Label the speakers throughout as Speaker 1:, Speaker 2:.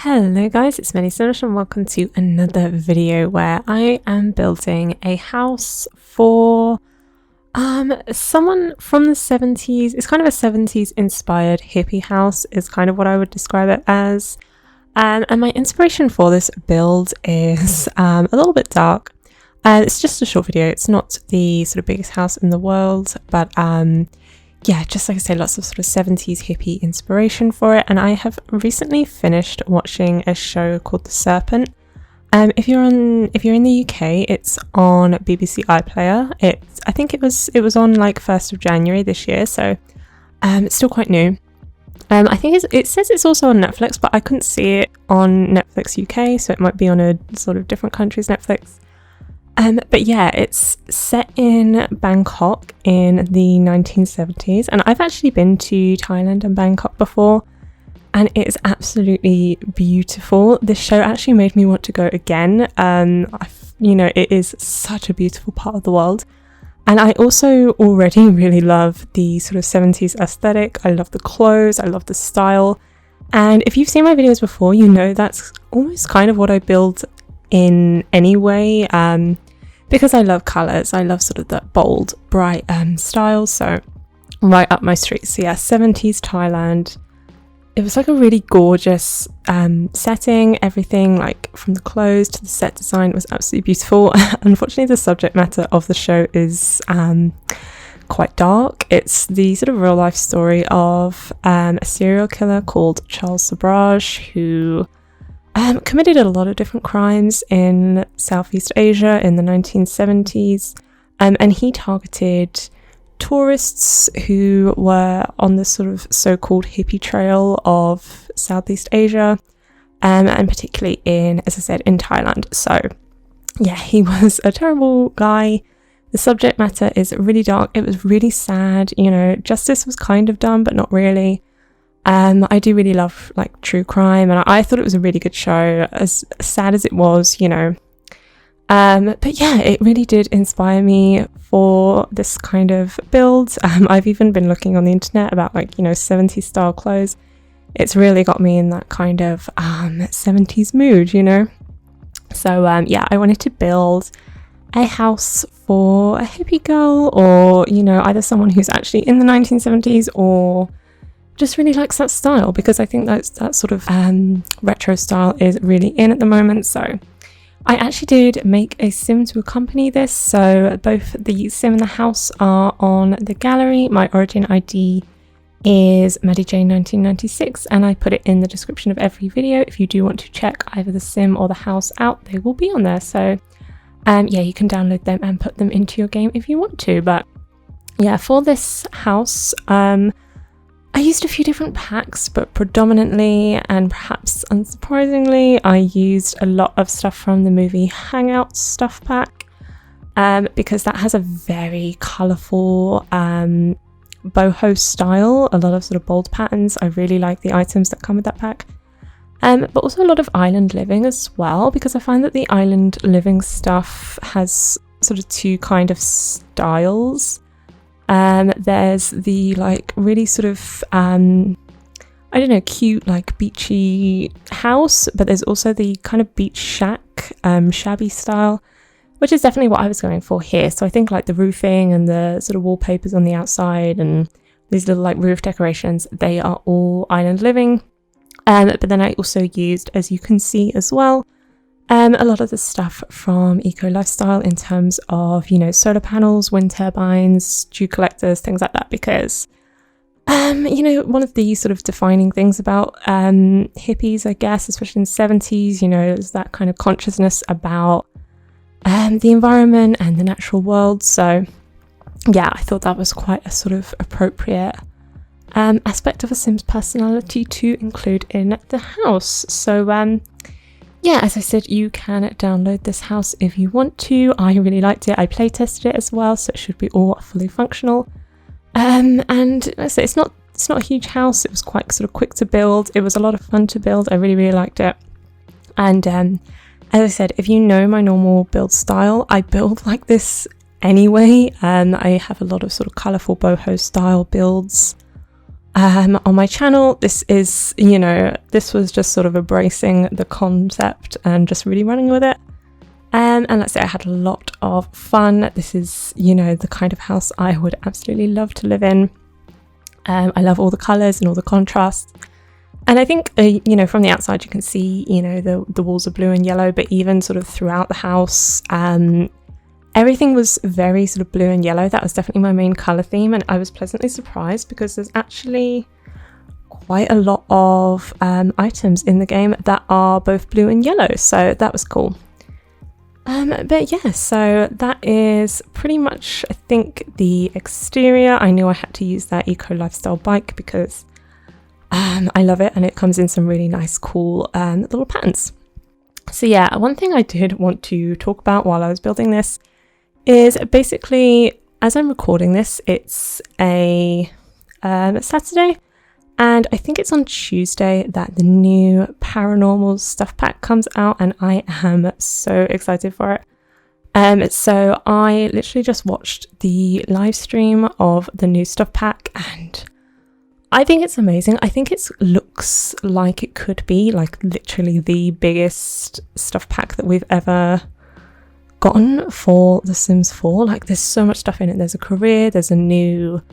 Speaker 1: Hello guys, it's Melissa and welcome to another video where I am building a house for someone from the 70s. It's kind of a 70s inspired hippie house is kind of what I would describe it as. And my inspiration for this build is a little bit dark. It's just a short video. It's not the sort of biggest house in the world, but yeah, just like I say, lots of sort of 70s hippie inspiration for it. And I have recently finished watching a show called The Serpent. If you're in the UK, it's on BBC iPlayer. I think it was on like 1st of January this year, so it's still quite new. I think it says it's also on Netflix, but I couldn't see it on Netflix UK, so it might be on a sort of different country's Netflix. But yeah, it's set in Bangkok in the 1970s, and I've actually been to Thailand and Bangkok before, and it is absolutely beautiful. This show actually made me want to go again. It is such a beautiful part of the world, and I also already really love the sort of 70s aesthetic. I love the clothes, I love the style, and if you've seen my videos before, you know that's almost kind of what I build in any way, because I love colours. I love sort of that bold, bright style, so right up my street. So yeah, 70s Thailand. It was like a really gorgeous setting. Everything, like from the clothes to the set design, was absolutely beautiful. Unfortunately, the subject matter of the show is quite dark. It's the sort of real life story of a serial killer called Charles Sabraj, who committed a lot of different crimes in Southeast Asia in the 1970s, and he targeted tourists who were on the sort of so-called hippie trail of Southeast Asia, and particularly in, as I said, in Thailand. So yeah, he was a terrible guy. The subject matter is really dark. It was really sad. Justice was kind of done, but not really. I do really love like true crime, and I thought it was a really good show, as sad as it was, but yeah, it really did inspire me for this kind of build. I've even been looking on the internet about 70s style clothes. It's really got me in that kind of 70s mood, so yeah, I wanted to build a house for a hippie girl, or either someone who's actually in the 1970s or just really likes that style, because I think that sort of retro style is really in at the moment. So I actually did make a sim to accompany this, so both the sim and the house are on the gallery. My origin ID is MaddieJ1996, and I put it in the description of every video. If you do want to check either the sim or the house out, they will be on there. So yeah, you can download them and put them into your game if you want to. But yeah, for this house, I used a few different packs, but predominantly, and perhaps unsurprisingly, I used a lot of stuff from the movie Hangout stuff pack, because that has a very colourful boho style, a lot of sort of bold patterns. I really like the items that come with that pack, but also a lot of island living as well, because I find that the island living stuff has sort of two kind of styles. There's the like really sort of cute like beachy house, but there's also the kind of beach shack shabby style, which is definitely what I was going for here. So I think like the roofing and the sort of wallpapers on the outside and these little like roof decorations, they are all island living, but then I also used, as you can see as well, a lot of the stuff from Eco Lifestyle in terms of, solar panels, wind turbines, dew collectors, things like that, because, one of the sort of defining things about hippies, I guess, especially in the 70s, is that kind of consciousness about the environment and the natural world. So yeah, I thought that was quite a sort of appropriate aspect of a Sim's personality to include in the house. So yeah, as I said, you can download this house if you want to. I really liked it. I play tested it as well, so it should be all fully functional. And I say it's not a huge house. It was quite sort of quick to build. It was a lot of fun to build. I really, really liked it. And as I said, if you know my normal build style, I build like this anyway. I have a lot of sort of colourful boho style builds. on my channel. This is, you know, this was just sort of embracing the concept and just really running with it. And let's say I had a lot of fun. This is, you know, the kind of house I would absolutely love to live in. I love all the colours and all the contrasts. And I think, you know, from the outside you can see, you know, the walls are blue and yellow, but even sort of throughout the house, everything was very sort of blue and yellow. That was definitely my main colour theme, and I was pleasantly surprised because there's actually quite a lot of items in the game that are both blue and yellow, so that was cool. But yeah, so that is pretty much, I think, the exterior. I knew I had to use that eco lifestyle bike because I love it, and it comes in some really nice cool little patterns. So yeah, one thing I did want to talk about while I was building this is basically, as I'm recording this, it's a Saturday, and I think it's on Tuesday that the new Paranormal stuff pack comes out, and I am so excited for it. So I literally just watched the live stream of the new stuff pack, and I think it's amazing. I think it looks like it could be like literally the biggest stuff pack that we've ever gotten for The Sims 4. Like, there's so much stuff in it. There's a career, there's a new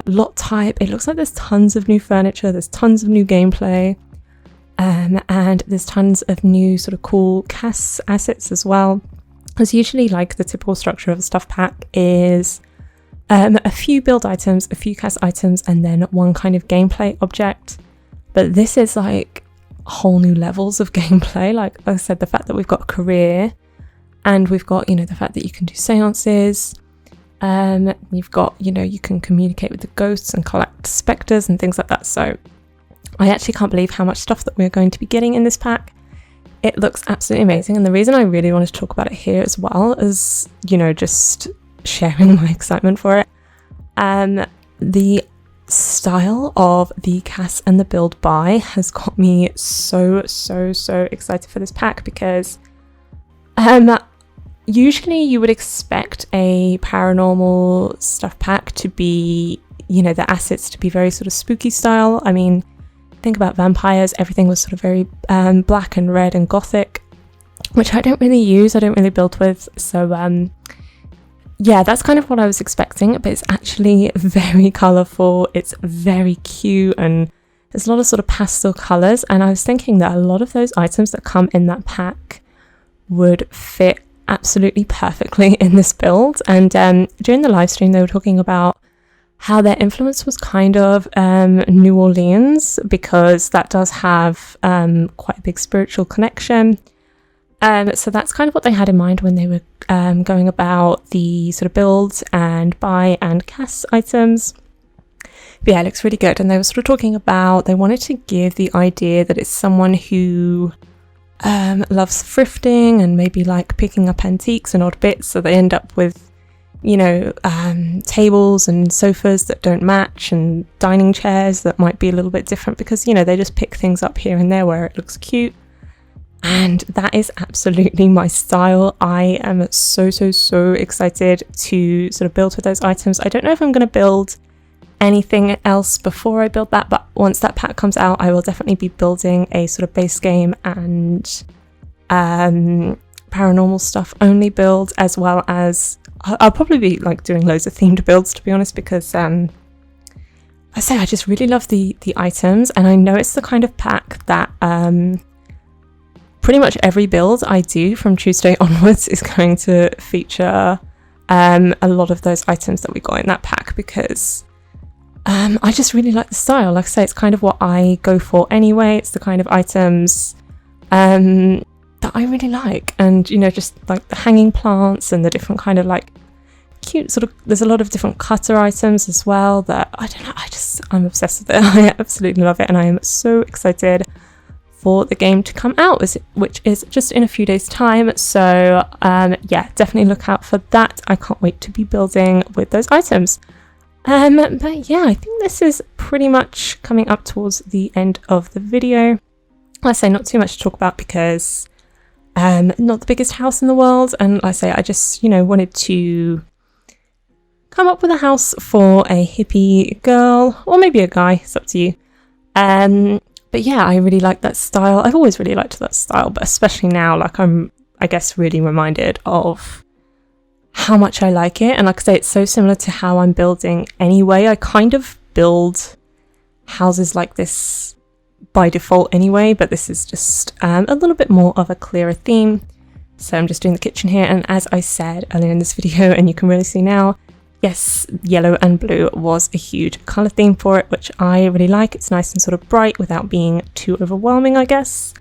Speaker 1: lot type. It looks like there's tons of new furniture, there's tons of new gameplay, and there's tons of new sort of cool CAS assets as well. Because usually, like, the typical structure of a stuff pack is a few build items, a few CAS items, and then one kind of gameplay object. But this is like whole new levels of gameplay. Like I said, the fact that we've got a career, and we've got, you know, the fact that you can do seances. You've got, you know, you can communicate with the ghosts and collect spectres and things like that. So I actually can't believe how much stuff that we're going to be getting in this pack. It looks absolutely amazing. And the reason I really wanted to talk about it here as well is, you know, just sharing my excitement for it. The style of the CAS and the build buy has got me so excited for this pack, because usually you would expect a Paranormal stuff pack to be, you know, the assets to be very sort of spooky style. I mean, think about vampires, everything was sort of very black and red and gothic, which I don't really use, I don't really build with. So yeah, that's kind of what I was expecting, but it's actually very colourful, it's very cute, and there's a lot of sort of pastel colours. And I was thinking that a lot of those items that come in that pack would fit absolutely perfectly in this build. And during the live stream they were talking about how their influence was kind of New Orleans, because that does have quite a big spiritual connection. So that's kind of what they had in mind when they were going about the sort of build and buy and CAS items. But yeah, it looks really good. And they were sort of talking about, they wanted to give the idea that it's someone who loves thrifting and maybe like picking up antiques and odd bits, so they end up with, you know, tables and sofas that don't match, and dining chairs that might be a little bit different, because, you know, they just pick things up here and there where it looks cute. And that is absolutely my style. I am so excited to sort of build with those items. I don't know if I'm going to build anything else before I build that, but once that pack comes out I will definitely be building a sort of base game and Paranormal stuff only build, as well as I'll probably be like doing loads of themed builds, to be honest, because I just really love the items, and I know it's the kind of pack that pretty much every build I do from Tuesday onwards is going to feature a lot of those items that we got in that pack, because I just really like the style. Like I say, it's kind of what I go for anyway. It's the kind of items that I really like, and, you know, just like the hanging plants and the different kind of like cute sort of, there's a lot of different cutter items as well that, I don't know, I'm obsessed with it. I absolutely love it, and I am so excited for the game to come out, which is just in a few days time. So yeah, definitely look out for that. I can't wait to be building with those items. But yeah, I think this is pretty much coming up towards the end of the video. I say not too much to talk about, because not the biggest house in the world, and I say I just, you know, wanted to come up with a house for a hippie girl, or maybe a guy, it's up to you. But yeah, I really like that style. I've always really liked that style, but especially now, like I'm, I guess, really reminded of how much I like it. And like I say, it's so similar to how I'm building anyway. I kind of build houses like this by default anyway, but this is just a little bit more of a clearer theme. So I'm just doing the kitchen here, and as I said earlier in this video, and you can really see now, yes, yellow and blue was a huge colour theme for it, which I really like. It's nice and sort of bright without being too overwhelming, I guess.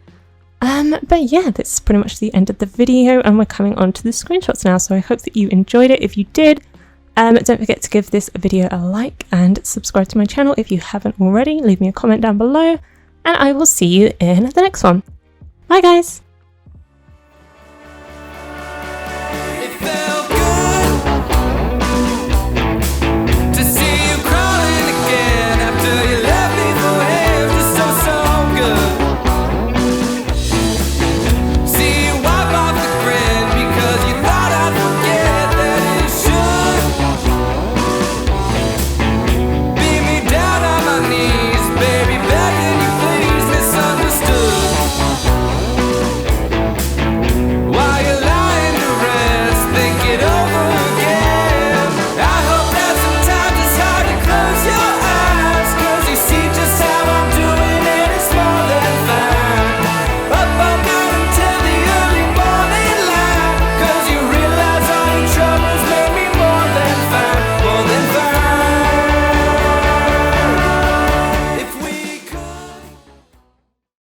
Speaker 1: But yeah, that's pretty much the end of the video, and we're coming on to the screenshots now, so I hope that you enjoyed it. If you did, don't forget to give this video a like and subscribe to my channel if you haven't already. Leave me a comment down below, and I will see you in the next one. Bye guys!